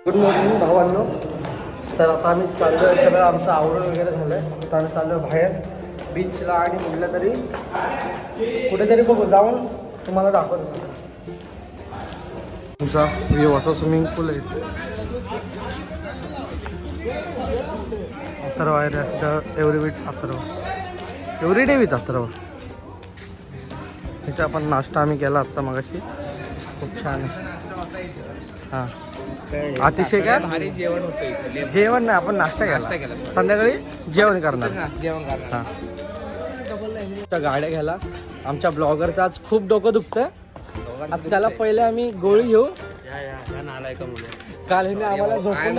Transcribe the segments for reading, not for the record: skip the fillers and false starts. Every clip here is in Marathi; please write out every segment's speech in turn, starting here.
गुड मॉर्निंग भावांनो. तर आता आम्ही चाललो आहे, सगळं आमचं आवरण वगैरे झालं आहे. आता आम्ही चाललो बाहेर बीचला आणि कुठल्या तरी कुठेतरी बघू जाऊन तुम्हाला दाखवतो. तुमचा व्ह्यू असा स्विमिंग पूल आहे. अथर्व आहे, every wheat Atharva, every day with Atharva. ह्याचा आपण नाश्ता आम्ही केला आत्ता मगाशी, खूप छान आहे. हां अतिशय काय भारी जेवण होतं. जेवण नाही, आपण नाश्ता केला, संध्याकाळी जेवण करणार. हां त्या गाड्या घ्यायला आमच्या ब्लॉगरचं आज खूप डोकं दुखतं. आता त्याला पहिले आम्ही गोळी घेऊ. काल ह्याने आम्हाला झोपून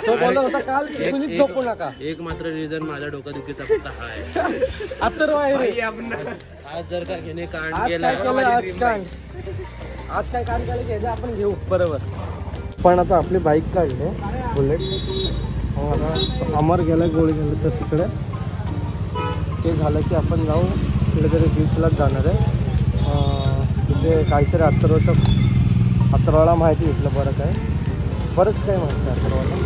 तो बोलत होता काल तुम्ही झोपू नका. एक मात्र रिझन माझ्या डोकादुखीचा फक्त हा आहे. अथर्व आहे. आज जर का घेणे कांड आज केलं, आज काय काम केलं की आपण घेऊ बरोबर. पण आता आपली बाईक काढली बुलेट. अमर गेला गोळी गेलं तर तिकडे ते झालं की आपण जाऊ कुठेतरी बीचलाच जाणार आहे. तिथे काहीतरी अथर्वला माहिती घेतलं बरंच आहे, बरंच काही माहिती आहे अथर्वला.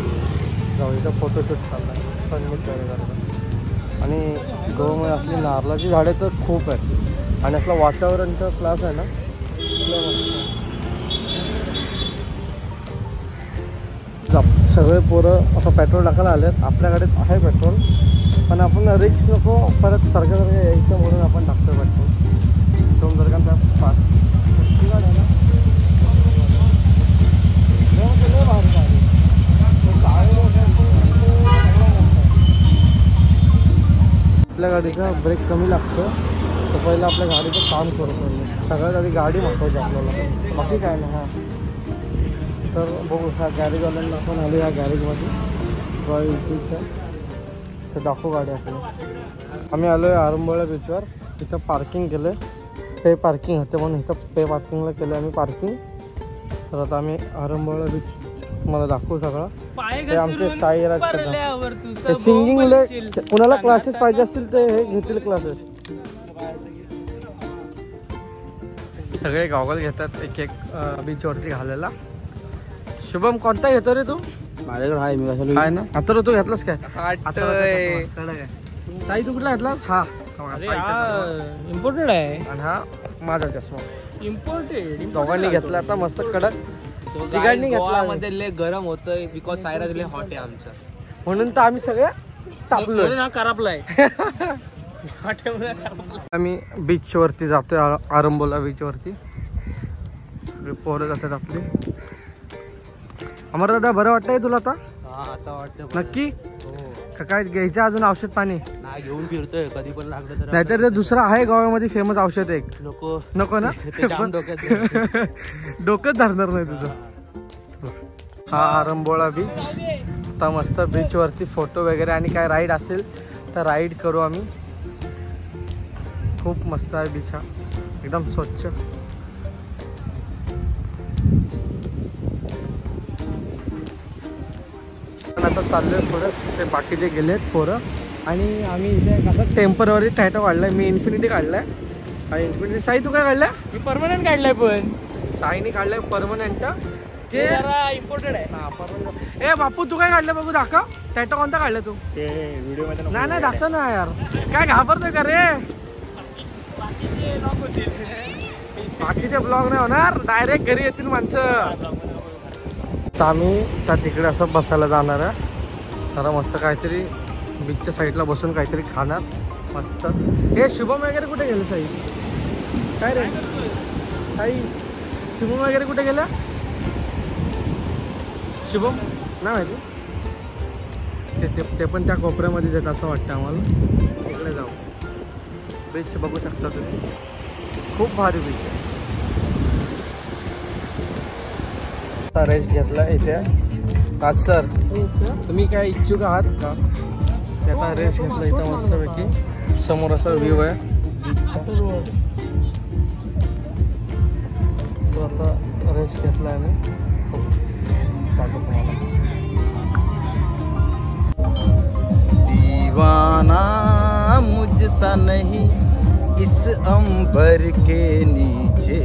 जाऊ इथं फोटोशूट चालला आहे सनमीट करता. आणि गव्हामध्ये असली नारळाची झाडे तर खूप आहेत आणि असलं वातावरणचं क्लास आहे ना. सगळे पोरं असं पेट्रोल टाकायला आलेत. आपल्याकडे आहे पेट्रोल, पण आपण रिक्स नको परत सारखं यायचं म्हणून आपण टाकतो पेट्रोल. दोन जर का पाच गाडी आहे ना, आपल्या गाडीचा ब्रेक कमी लागतो तर पहिलं आपल्या गाडीचं काम करतो. सगळ्यात आधी गाडी महत्त्वाची आपल्याला, बाकी काय नाही. हां तर बघू ह्या गॅरेजवाल्यांना आपण आलो ह्या गॅरेजमध्ये रॉयल एनफील्डच्या. तर दाखवू गाडी आपली. आम्ही आलो आहे आरंबोळा बीचवर. तिथं पार्किंग केलं आहे, पे पार्किंग होते म्हणून इथं पे पार्किंगला केलं आम्ही पार्किंग. तर आता आम्ही आरंबोळा बीच मला दाखवू सगळं. ते आमचे साईराज सिंगिंगला कुणाला क्लासेस पाहिजे असतील ते हे घेतील क्लासेस. सगळे गॉगल घेतात एक एक बीचवरती घालायला. शुभम कोणता घेतो रे तू? माझ्याकडे आहे, मी कसं आहे ना. आता तू घेतलास काय? काय साई तू कुठला घेतला? हा इम्पोर्टेड आहे आणि हा माझा चष्मा इम्पोर्टेड. दोघांनी घेतला आता मस्त कडक. तिघांनी गोवामध्ये लय गरम होतंय बिकॉज सायराज लय हॉट आहे आमचा, म्हणून तर आम्ही सगळे टाकलो. करापलाय. आम्ही बीच वरती जातोय, आरंबोला बीच वरती. सगळे पोरं जातात आपली. अमर दादा बरं वाटतंय तुला आता? आता वाटतं नक्की? काय घ्यायचं अजून औषध पाणी? नाही घेऊन फिरतोय, कधी पण लागलं तर. नाहीतर ते दुसरं आहे गोव्यामध्ये फेमस औषध एक. नको नको ना, डोकंच धरणार नाही तुझं. हा आरंबोळा बीच. आता मस्त बीच वरती फोटो वगैरे आणि काय राईड असेल तर राईड करू आम्ही. खूप मस्त आहे बीच हा, एकदम स्वच्छ. आता चाललोय थोडं, ते बाकीचे गेलेत पोरं आणि आम्ही इथे आता टेम्पररी टायटो काढलाय. मी इन्फिनिटी काढलाय आणि इन्फिनिटी. साई तू काय काढलाय? मी परमनंट काढलाय. पण साईने काढलाय परमनंट, ते जरा इम्पोर्टेड आहे. हा परमनंट. ए बापू तू काय काढलं बघू, दाखव. टायटो कोणता काढलाय तू? ते व्हिडिओ मध्ये नाही दाखव ना यार. काय घाबरतोय का रे? बाकीचे ब्लॉग नाही होणार, डायरेक्ट घरी येतील माणसं. तर आम्ही त्या तिकडे असं बसायला जाणार आहे. जरा मस्त काहीतरी बीचच्या साईडला बसून काहीतरी खाणार मस्त. हे शुभम वगैरे कुठे गेलं साई? काय रे साई, शुभम वगैरे कुठे गेलं? शुभम नाही माहिती. ते पण त्या कोपऱ्यामध्ये येत असं वाटतं आम्हाला. तिकडे जाऊ. बीच बघू शकता तुम्ही, खूप भारी बीच आहे. रेस्ट घेतला इथे. आज सर तुम्ही काय इच्छुक आहात का? त्याचा रेस्ट घेतला इथं मस्तपैकी. समोर असा व्ह्यू आहे बीचचा. तो आता रेस्ट घेतला आहे मी. दीवाना मुझसा नहीं इस अंबर के नीचे,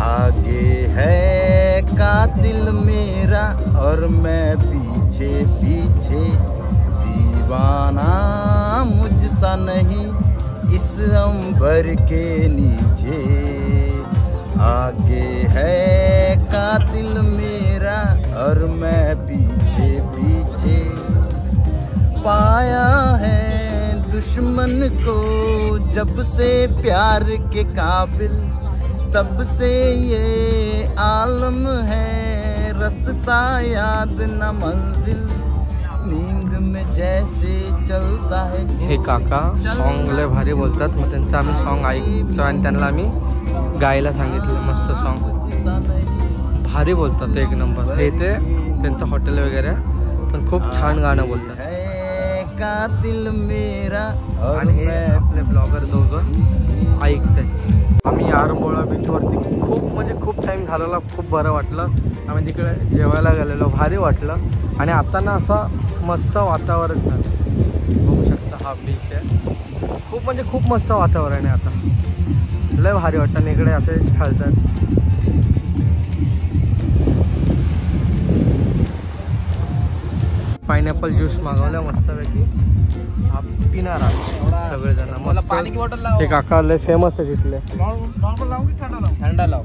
आगे है का कातिल मेरा और मैं पीछे पीछे दीवाना मुझसा नहीं इस अंबर के नीचे आगे है कातिल मेरा और मैं पीछे पीछे पाया है दुश्मन को जब से प्यार के काबिल तब से ये आलम है रास्ता याद न मंजिल नींद में जैसे चलता है। हे काका सॉन्ग लय भारी बोलतात, मग त्यांचं आम्ही सॉन्ग ऐकतो आणि त्यांना आम्ही गायला सांगितलं मस्त सॉन्ग भारी बोलतात एक नंबर। हे ते त्यांचं हॉटेल वगैरे पण खूप छान गाणं बोलतात। कातिल मेरा आणि हे आपले ब्लॉगर दोघं ऐकतात। आम्ही आरंबोळा बीचवरती खूप टाईम झालेला, खूप बरं वाटलं। आम्ही तिकडे जेवायला गेलेलो, भारी वाटलं आणि आता ना असं मस्त वातावरण झालं, बघू शकता हा बीच आहे। खूप मस्त वातावरण आहे आता, लय भारी वाटतं आणि इकडे असे खेळतात। पायनॅपल ज्यूस मागवला मस्तपैकी, हा पिणार सगळेजण मला पाणी की बॉटल लाव। हे काका लय फेमस आहे तिथले। नॉर्मल लावू की ठंडा लावू? ठंडा लाव,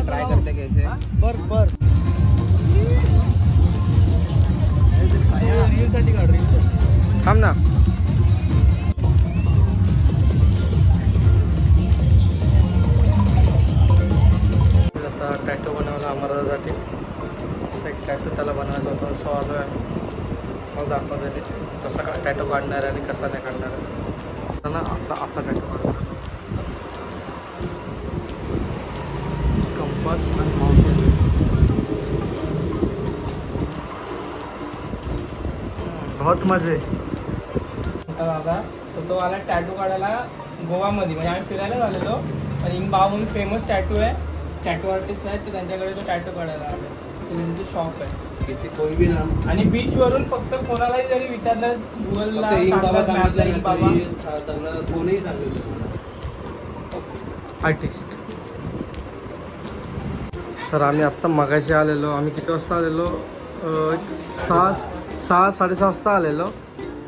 ट्राय करते कैसे। बर रील साठी काढ, रील थांब ना। आता टॅटू बनवला अमरासाठी, एक टॅटू त्याला बनवायचा होता, सो आलो आहे। मग दाखवते कसा टॅटू काढणार आहे आणि कसा नाही काढणार आहे ना। आता असा टॅटू काढणार, कंपास आणि माउंटेन बहुत मजे। दादा तो आला टॅटू काढायला गोवामध्ये, म्हणजे आम्ही फिरायला झालेलो आणि इंबाव म्हणून फेमस टॅटू आहे, टॅटू आर्टिस्ट आहे, तर त्यांच्याकडे तो टॅटू काढायला आला। त्यांची शॉप आहे किसी कोई भी नाम आणि बीच वरून फक्त कोणालाही जरी विचारलं गुगलला बाबा सांगितलं इंग बाबा सगळं कोणीही सांगितलं आर्टिस्ट। तर आम्ही आत्ता मगाशी आलेलो, आम्ही किती वाजता आलेलो? 6-6:30 वाजता आलेलो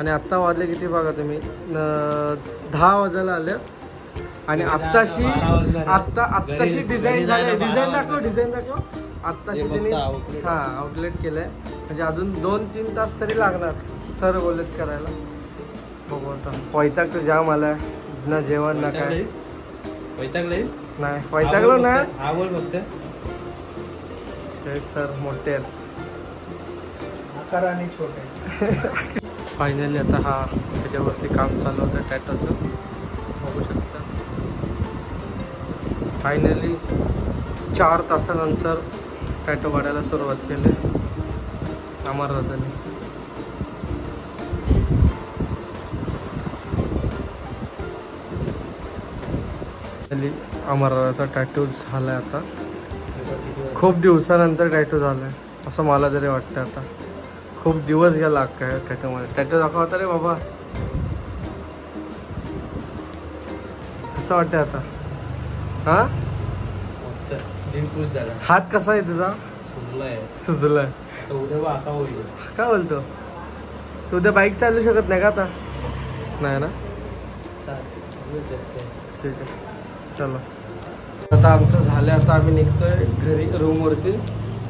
आणि आत्ता वाजले किती बघा तुम्ही, 10 वाजायला आले आणि आत्ताशी डिझाईन झाले। डिझाईन दाखव आत्ताशी त्यांनी आउटलेट केलंय, म्हणजे अजून 2-3 तास तरी लागणार सर बोलत करायला। बघू आता वैताग तर जाम आलाय, ना जेवण ना काय। नाही वैतागलो ना, आवड बघते सर मोठे आकार आणि छोटे। फायनली आता हा त्याच्यावरती काम चालू होतं टॅटोचं, बघू शकता। फायनली 4 तासानंतर टॅटो काढायला सुरुवात केली अमरनाथाने। अमरनाथचा टॅटू झालाय आता, खूप दिवसानंतर टॅटू झालाय असं मला तरी वाटतं। आता खूप दिवस गेला काय टॅटूमध्ये। टॅटू दाखवता रे बाबा, कसं वाटतं आता? हा मस्त, दिन खुश झाला। हात कसा आहे तुझा? सुजलाय तर उद्या असा होईल। काय बोलतो तू? उद्या बाईक चालू शकत नाही का आता? नाही ना, ठीक आहे चला। आता आमचं झालं, आता आम्ही निघतोय घरी रूमवरती।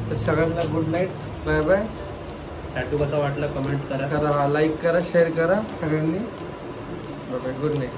तर सगळ्यांना good night, bye bye. Tattoo कसा वाटला कमेंट करा, लाईक करा, शेअर करा सगळ्यांनी। Bye bye, good night.